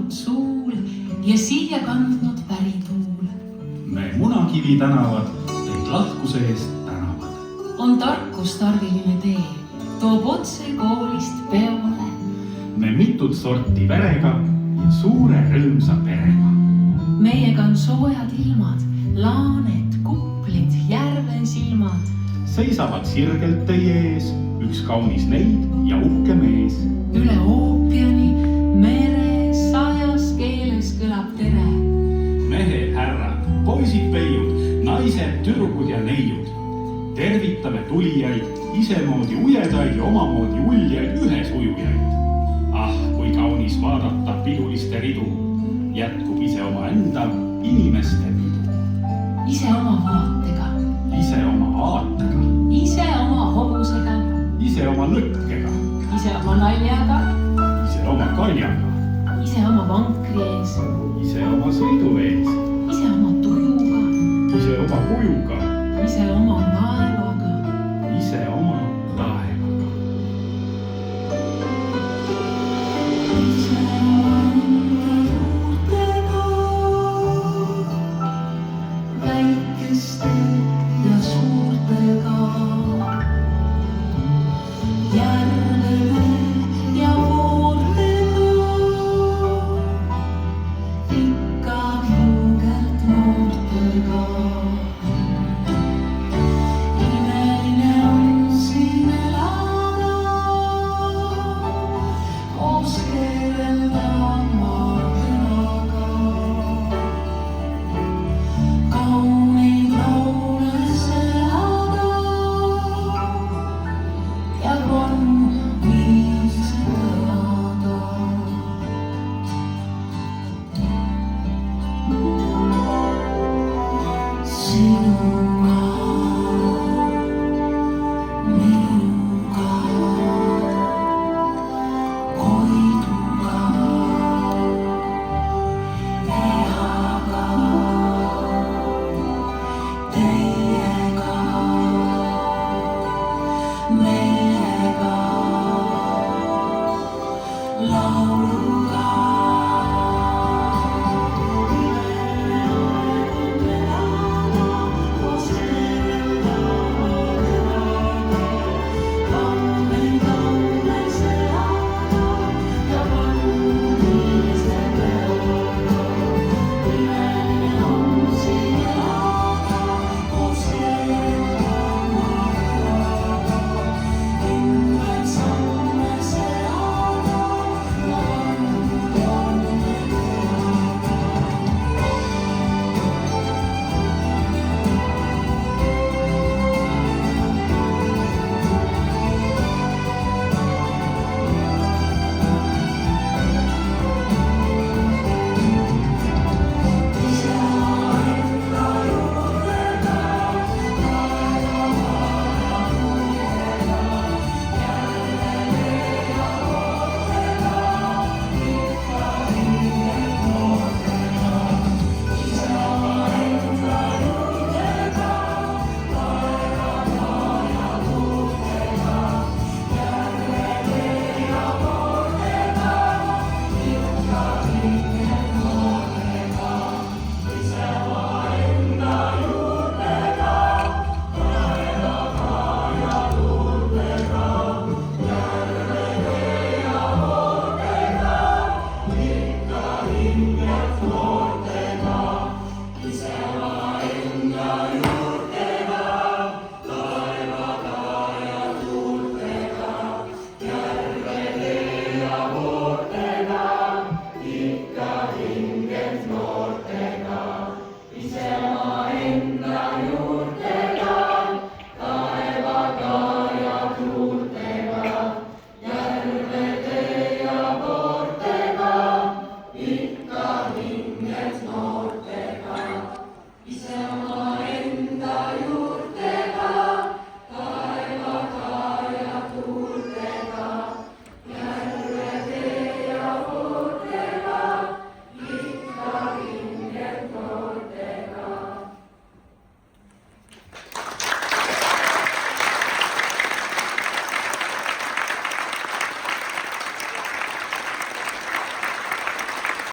avanud suul ja siia kandnud pärituul. Me Munakivi tänavad teid lahkuse eest tänavad. On tarkustarviline tee, toob otse koolist peole. Me mitut sorti verega ja suure rõõmsa perega. Meiega on soojad ilmad, laaned, kuplid, järven silmad. Seisavad sirgelt teie ees üks kaunis neid ja uhke mees. Üle ookeani, mere, sajas keeles kõlab tere. Mehed, härrad, poisid, peiud, naised, tüdrukud ja neiud. Tervitame tulijaid, isemoodi ujedaid ja omamoodi uljaid ühes ujujaid. Ah, kui kaunis vaadata piduliste ridu, jätkub ise oma enda inimeste pidu. Ise oma vaatega, Ise oma aatega, ise oma hobusega, ise oma lõkkega, ise oma naljaga, ise oma kaljaga, ise oma vankri ees, ise oma sõidu ees, ise oma tujuga, ise oma kujuga, ise oma